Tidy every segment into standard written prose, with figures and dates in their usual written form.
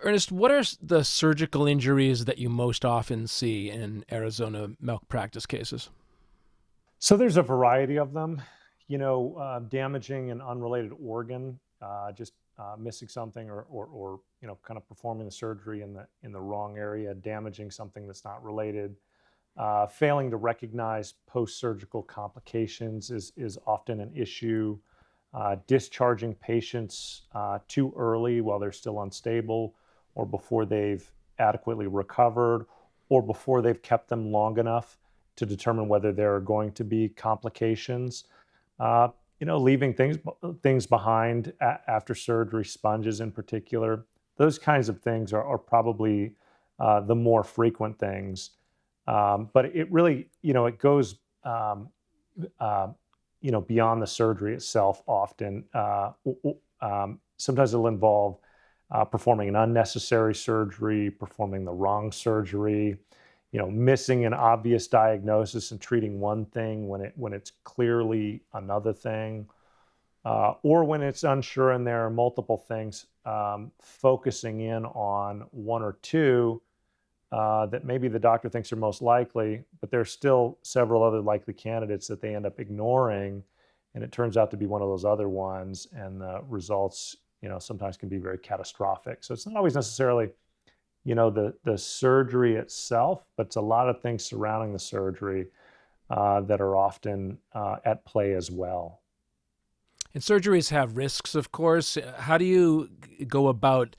Ernest, what are the surgical injuries that you most often see in Arizona malpractice cases? So there's a variety of them. Damaging an unrelated organ, just missing something, or kind of performing the surgery in the wrong area, damaging something that's not related. Failing to recognize post-surgical complications is often an issue. Discharging patients too early while they're still unstable, or before they've adequately recovered, or before they've kept them long enough to determine whether there are going to be complications. Uh, Leaving things behind after surgery, sponges in particular. Those kinds of things are probably the more frequent things. But it really, it goes, uh, beyond the surgery itself often. Sometimes it'll involve performing an unnecessary surgery, performing the wrong surgery, missing an obvious diagnosis and treating one thing when it's clearly another thing, or when it's unsure and there are multiple things, focusing in on one or two that maybe the doctor thinks are most likely, but there's still several other likely candidates that they end up ignoring, and it turns out to be one of those other ones, and the results, sometimes can be very catastrophic. So it's not always necessarily, the surgery itself, but it's a lot of things surrounding the surgery that are often at play as well. And surgeries have risks, of course. How do you go about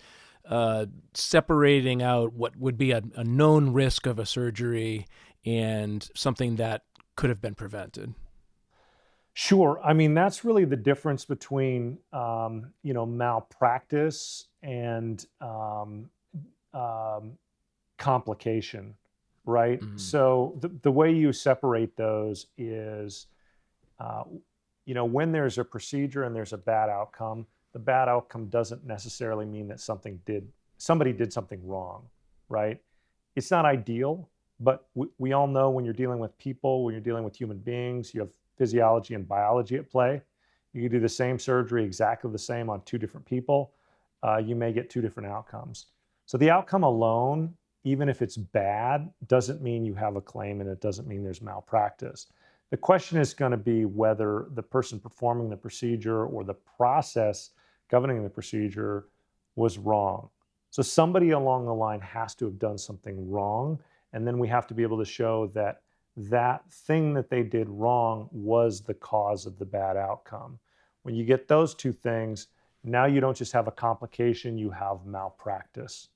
separating out what would be a known risk of a surgery and something that could have been prevented? Sure. I mean, that's really the difference between, malpractice and um, complication, right? Mm. So the way you separate those is, uh, when there's a procedure and there's a bad outcome, the bad outcome doesn't necessarily mean that somebody did something wrong, right? It's not ideal, but we all know when you're dealing with people, when you're dealing with human beings, you have physiology and biology at play. You can do the same surgery exactly the same on two different people. You may get two different outcomes. So the outcome alone, even if it's bad, doesn't mean you have a claim, and it doesn't mean there's malpractice. The question is going to be whether the person performing the procedure or the process governing the procedure was wrong. So somebody along the line has to have done something wrong, and then we have to be able to show that that thing that they did wrong was the cause of the bad outcome. When you get those two things, now you don't just have a complication, you have malpractice.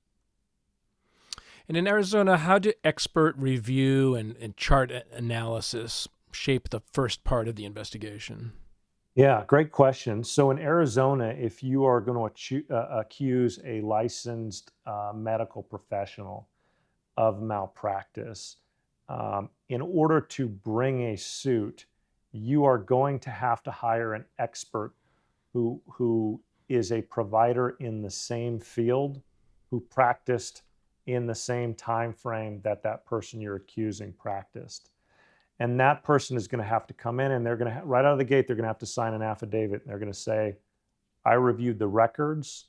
And in Arizona, how do expert review and chart analysis shape the first part of the investigation? Yeah, great question. So in Arizona, if you are going to accuse a licensed medical professional of malpractice, in order to bring a suit, you are going to have to hire an expert who is a provider in the same field, who practiced in the same time frame that that person you're accusing practiced. And that person is going to have to come in, and they're going to right out of the gate, they're going to have to sign an affidavit, and they're going to say, I reviewed the records,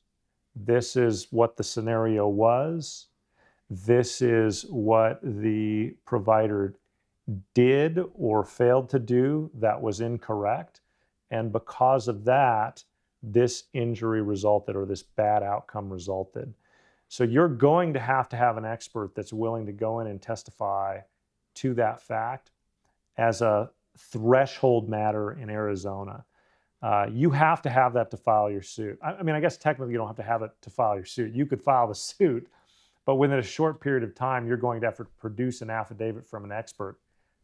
this is what the scenario was, this is what the provider did or failed to do that was incorrect, and because of that, this injury resulted, or this bad outcome resulted. So you're going to have an expert that's willing to go in and testify to that fact as a threshold matter in Arizona. You have to have that to file your suit. I mean, I guess technically you don't have to have it to file your suit. You could file the suit, but within a short period of time, you're going to have to produce an affidavit from an expert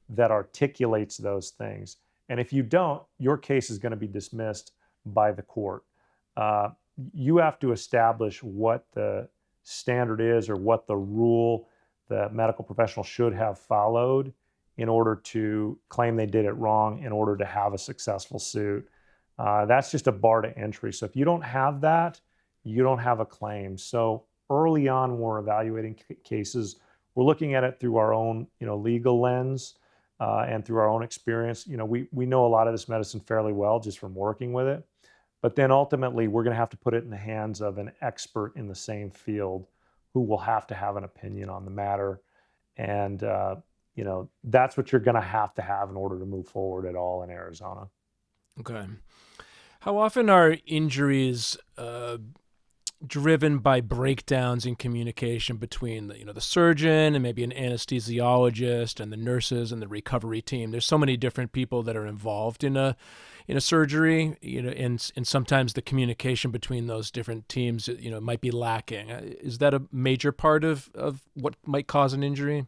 that articulates those things. And if you don't, your case is going to be dismissed by the court. Uh, you have to establish what the standard is, or what the rule the medical professional should have followed in order to claim they did it wrong, in order to have a successful suit. That's just a bar to entry. So if you don't have that, you don't have a claim. So early on, when we're evaluating cases, we're looking at it through our own, legal lens, and through our own experience. We know a lot of this medicine fairly well just from working with it. But then ultimately, we're going to have to put it in the hands of an expert in the same field who will have to have an opinion on the matter. And, that's what you're going to have in order to move forward at all in Arizona. Okay. How often are injuries driven by breakdowns in communication between the surgeon and maybe an anesthesiologist and the nurses and the recovery team? There's so many different people that are involved in a surgery, and sometimes the communication between those different teams, might be lacking. Is that a major part of what might cause an injury?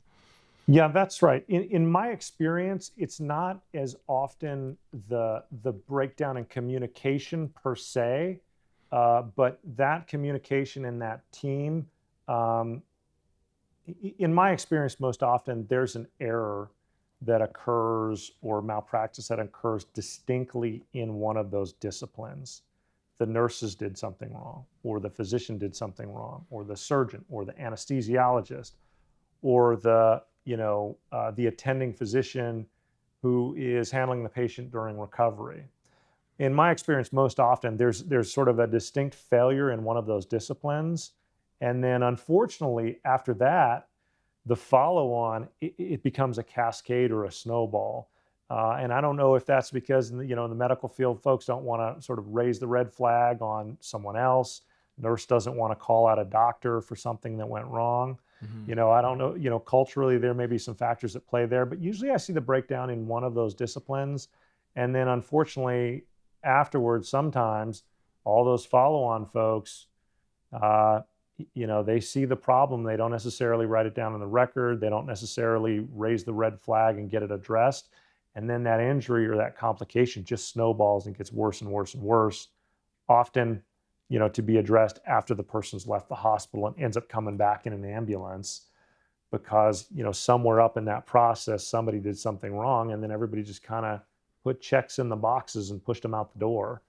Yeah, that's right. In my experience, it's not as often the breakdown in communication per se, but that communication in that team. Um, in my experience, most often there's an error that occurs or malpractice that occurs distinctly in one of those disciplines. The nurses did something wrong, or the physician did something wrong, or the surgeon, or the anesthesiologist, or the attending physician who is handling the patient during recovery. In my experience, most often there's sort of a distinct failure in one of those disciplines, and then unfortunately after that, the follow on it becomes a cascade or a snowball. And I don't know if that's because in the medical field, folks don't want to sort of raise the red flag on someone else. Nurse doesn't want to call out a doctor for something that went wrong. Hmm. I don't know. Culturally, there may be some factors at play there, but usually I see the breakdown in one of those disciplines, and then unfortunately afterwards, sometimes all those follow on folks. Uh, they see the problem. They don't necessarily write it down on the record. They don't necessarily raise the red flag and get it addressed. And then that injury or that complication just snowballs and gets worse and worse and worse, often, to be addressed after the person's left the hospital and ends up coming back in an ambulance because, somewhere up in that process, somebody did something wrong. And then everybody just kind of put checks in the boxes and pushed them out the door.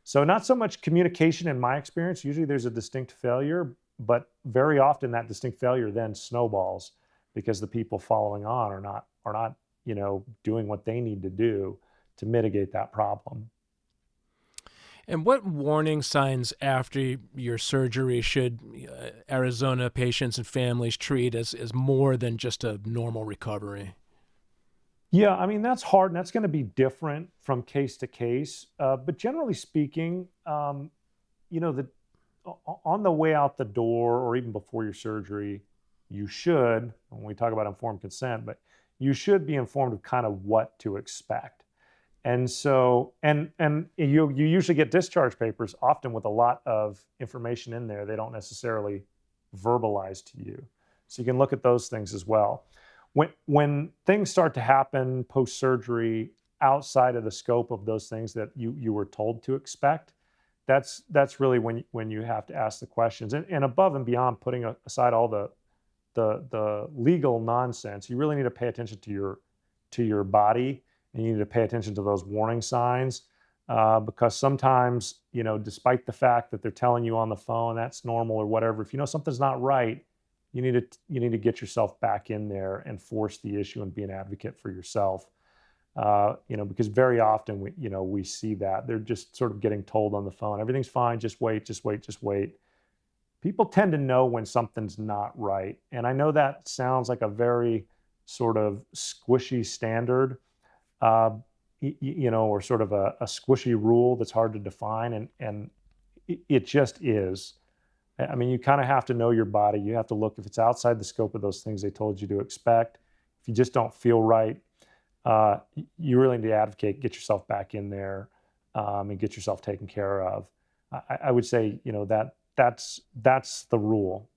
So not so much communication in my experience. Usually there's a distinct failure, but very often that distinct failure then snowballs because the people following on are not, doing what they need to do to mitigate that problem. And what warning signs after your surgery should Arizona patients and families treat as more than just a normal recovery? Yeah, I mean, that's hard and that's going to be different from case to case. But generally speaking, the on the way out the door or even before your surgery, you should, when we talk about informed consent, but you should be informed of kind of what to expect. And so, and you usually get discharge papers, often with a lot of information in there. They don't necessarily verbalize to you, so you can look at those things as well. When things start to happen post surgery outside of the scope of those things that you were told to expect, that's really when you have to ask the questions, and above and beyond putting aside all the legal nonsense, you really need to pay attention to your body, and you need to pay attention to those warning signs, because sometimes, despite the fact that they're telling you on the phone that's normal or whatever, if you know something's not right, you need to get yourself back in there and force the issue and be an advocate for yourself. Because very often we see that they're just sort of getting told on the phone, everything's fine, just wait, just wait, just wait. People tend to know when something's not right. And I know that sounds like a very sort of squishy standard, uh, or sort of a squishy rule that's hard to define. And it just is. I mean, you kind of have to know your body. You have to look if it's outside the scope of those things they told you to expect. If you just don't feel right, you really need to advocate, get yourself back in there, and get yourself taken care of. I would say, that's the rule.